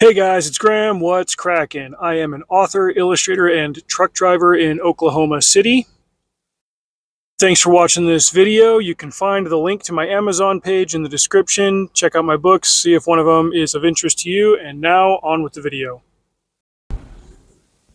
Hey guys, it's Graham. What's crackin'? I am an author, illustrator, and truck driver in Oklahoma City. Thanks for watching this video. You can find the link to my Amazon page in the description. Check out my books, see if one of them is of interest to you, and now on with the video.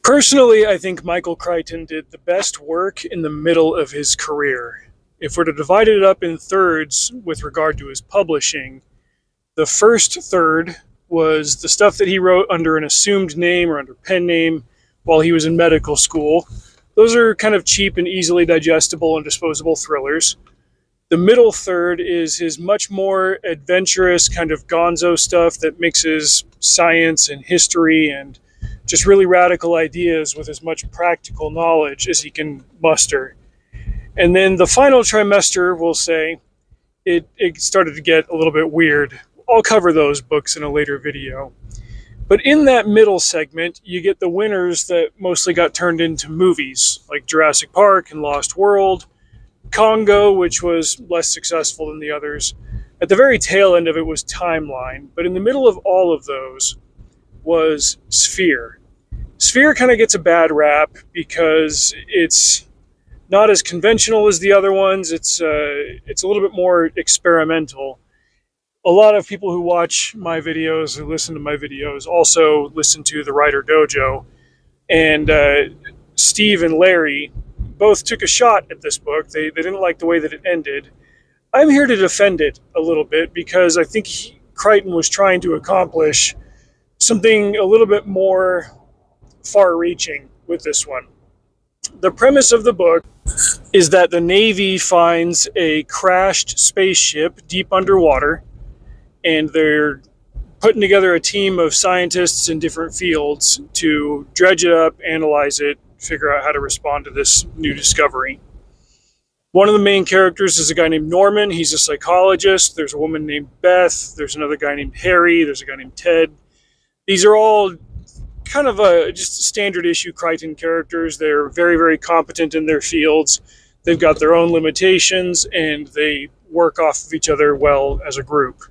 Personally, I think Michael Crichton did the best work in the middle of his career. If we're to divide it up in thirds with regard to his publishing, the first third was the stuff that he wrote under an assumed name or under pen name while he was in medical school. Those are kind of cheap and easily digestible and disposable thrillers. The middle third is his much more adventurous kind of gonzo stuff that mixes science and history and just really radical ideas with as much practical knowledge as he can muster. And then the final trimester, we'll say, it started to get a little bit weird. I'll cover those books in a later video. But in that middle segment, you get the winners that mostly got turned into movies, like Jurassic Park and Lost World, Congo, which was less successful than the others. At the very tail end of it was Timeline, but in the middle of all of those was Sphere. Sphere kind of gets a bad rap because it's not as conventional as the other ones. It's a little bit more experimental. A lot of people who watch my videos, who listen to my videos, also listen to the Writer Dojo. And Steve and Larry both took a shot at this book. They didn't like the way that it ended. I'm here to defend it a little bit because I think Crichton was trying to accomplish something a little bit more far-reaching with this one. The premise of the book is that the Navy finds a crashed spaceship deep underwater, and they're putting together a team of scientists in different fields to dredge it up, analyze it, figure out how to respond to this new discovery. One of the main characters is a guy named Norman. He's a psychologist. There's a woman named Beth. There's another guy named Harry. There's a guy named Ted. These are all kind of just standard issue Crichton characters. They're very, very competent in their fields. They've got their own limitations, and they work off of each other well as a group.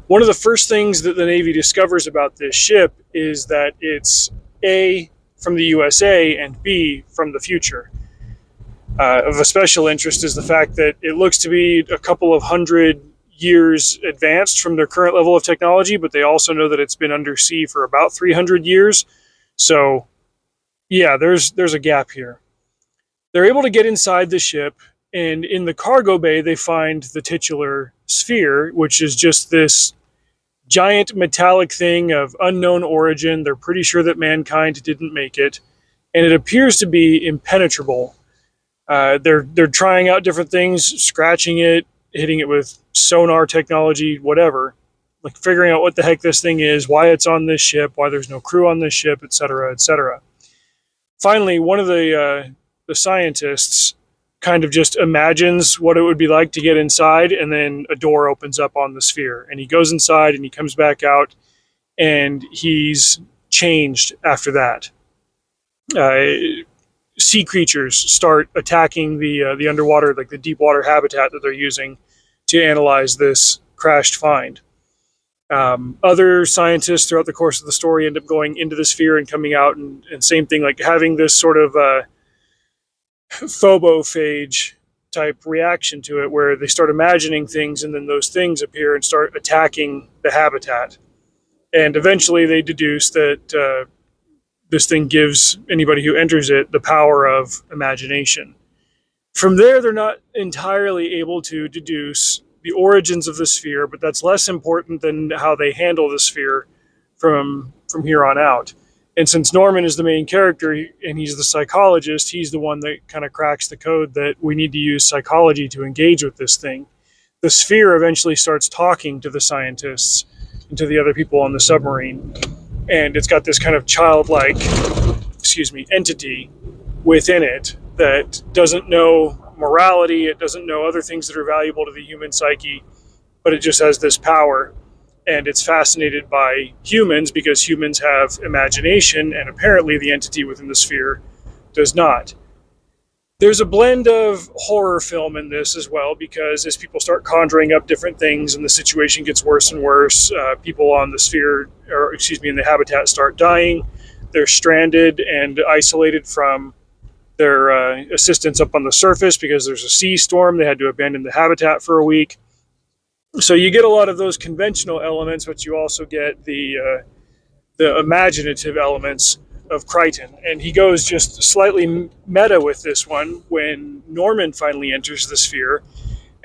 One of the first things that the Navy discovers about this ship is that it's A, from the USA, and B, from the future. Of a special interest is the fact that it looks to be a couple of hundred years advanced from their current level of technology, but they also know that it's been undersea for about 300 years. So, yeah, there's a gap here. They're able to get inside the ship, and in the cargo bay, they find the titular Sphere, which is just this giant metallic thing of unknown origin. They're pretty sure that mankind didn't make it, and it appears to be impenetrable. They're trying out different things, scratching it, hitting it with sonar technology, whatever, like figuring out what the heck this thing is, why it's on this ship, why there's no crew on this ship, etc., etc. Finally, one of the scientists kind of just imagines what it would be like to get inside, and then a door opens up on the Sphere, and he goes inside and he comes back out, and he's changed after that. Sea creatures start attacking the underwater, like the deep water habitat that they're using to analyze this crashed find. Other scientists throughout the course of the story end up going into the Sphere and coming out, and same thing, like having this sort of phobophage type reaction to it, where they start imagining things and then those things appear and start attacking the habitat. And eventually they deduce that this thing gives anybody who enters it the power of imagination. From there, they're not entirely able to deduce the origins of the Sphere, but that's less important than how they handle the Sphere from here on out. And since Norman is the main character and he's the psychologist, he's the one that kind of cracks the code that we need to use psychology to engage with this thing. The Sphere eventually starts talking to the scientists and to the other people on the submarine. And it's got this kind of childlike, entity within it that doesn't know morality, it doesn't know other things that are valuable to the human psyche, but it just has this power. And it's fascinated by humans because humans have imagination, and apparently the entity within the Sphere does not. There's a blend of horror film in this as well, because as people start conjuring up different things and the situation gets worse and worse, people on the sphere and the habitat start dying. They're stranded and isolated from their assistants up on the surface because there's a sea storm. They had to abandon the habitat for a week. So you get a lot of those conventional elements, but you also get the imaginative elements of Crichton. And he goes just slightly meta with this one when Norman finally enters the sphere,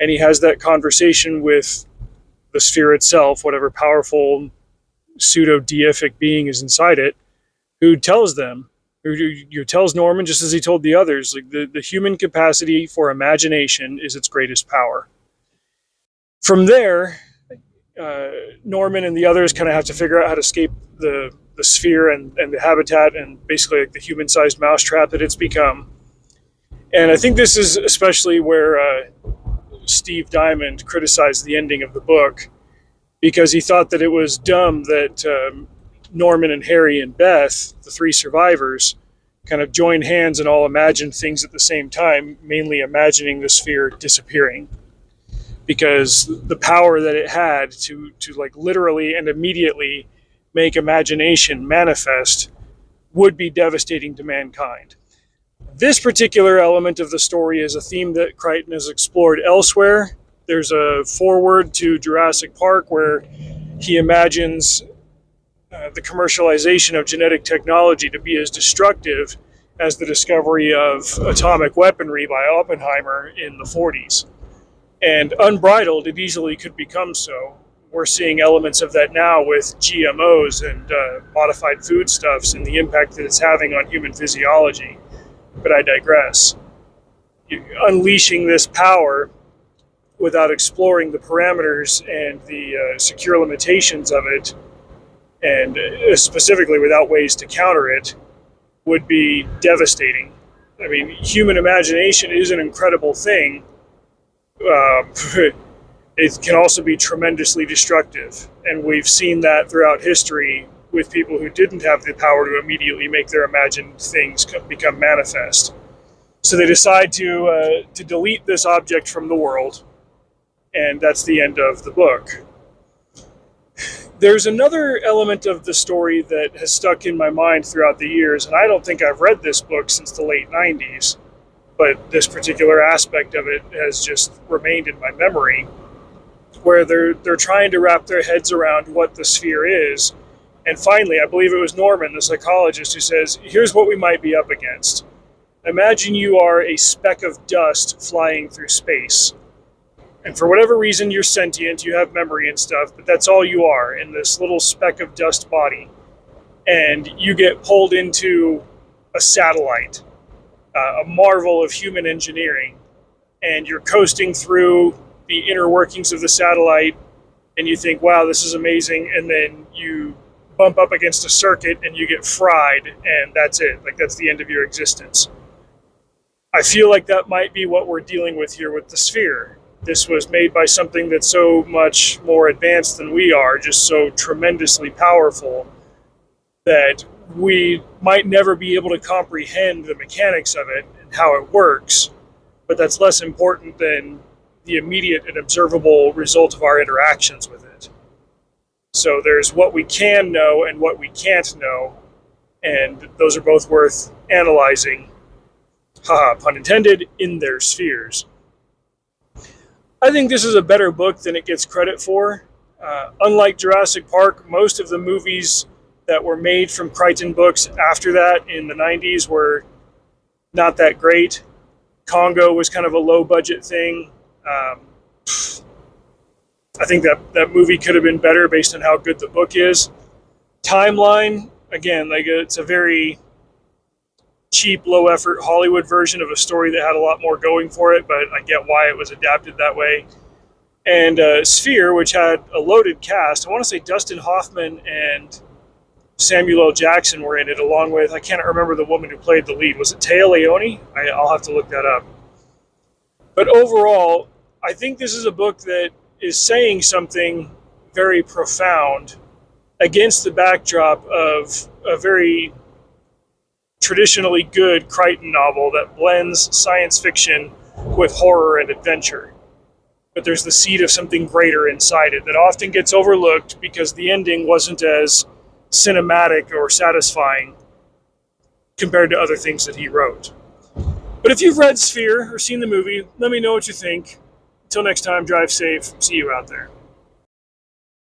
and he has that conversation with the sphere itself, whatever powerful pseudo-deific being is inside it, who tells Norman, just as he told the others, like the human capacity for imagination is its greatest power. From there, Norman and the others kind of have to figure out how to escape the sphere and the habitat and basically like the human-sized mousetrap that it's become. And I think this is especially where Steve Diamond criticized the ending of the book, because he thought that it was dumb that Norman and Harry and Beth, the three survivors, kind of joined hands and all imagined things at the same time, mainly imagining the sphere disappearing. Because the power that it had to like literally and immediately make imagination manifest would be devastating to mankind. This particular element of the story is a theme that Crichton has explored elsewhere. There's a foreword to Jurassic Park where he imagines the commercialization of genetic technology to be as destructive as the discovery of atomic weaponry by Oppenheimer in the 40s. And unbridled, it easily could become so. We're seeing elements of that now with GMOs and modified foodstuffs and the impact that it's having on human physiology. But I digress. Unleashing this power without exploring the parameters and the secure limitations of it, and specifically without ways to counter it, would be devastating. I mean, human imagination is an incredible thing. It can also be tremendously destructive, and we've seen that throughout history with people who didn't have the power to immediately make their imagined things become manifest. So they decide to delete this object from the world, and that's the end of the book. There's another element of the story that has stuck in my mind throughout the years, and I don't think I've read this book since the late 90s, but this particular aspect of it has just remained in my memory, where they're trying to wrap their heads around what the sphere is. And finally, I believe it was Norman, the psychologist, who says, here's what we might be up against. Imagine you are a speck of dust flying through space. And for whatever reason, you're sentient, you have memory and stuff, but that's all you are in this little speck of dust body. And you get pulled into a satellite, a marvel of human engineering, and you're coasting through the inner workings of the satellite, and you think, wow, this is amazing, and then you bump up against a circuit and you get fried, and that's it. Like, that's the end of your existence. I feel like that might be what we're dealing with here with the sphere. This was made by something that's so much more advanced than we are, just so tremendously powerful, that we might never be able to comprehend the mechanics of it and how it works, but that's less important than the immediate and observable result of our interactions with it. So there's what we can know and what we can't know, and those are both worth analyzing, haha, pun intended, in their spheres. I think this is a better book than it gets credit for. Unlike Jurassic Park, most of the movies that were made from Crichton books after that in the 90s were not that great. Congo was kind of a low-budget thing. I think that movie could have been better based on how good the book is. Timeline, again, like it's a very cheap, low-effort Hollywood version of a story that had a lot more going for it, but I get why it was adapted that way. And Sphere, which had a loaded cast. I want to say Dustin Hoffman and Samuel L. Jackson were in it, along with, I can't remember the woman who played the lead. Was it Téa Leoni? I'll have to look that up. But overall, I think this is a book that is saying something very profound against the backdrop of a very traditionally good Crichton novel that blends science fiction with horror and adventure. But there's the seed of something greater inside it that often gets overlooked because the ending wasn't as cinematic or satisfying compared to other things that he wrote. But if you've read Sphere or seen the movie, let me know what you think. Until next time, drive safe. See you out there.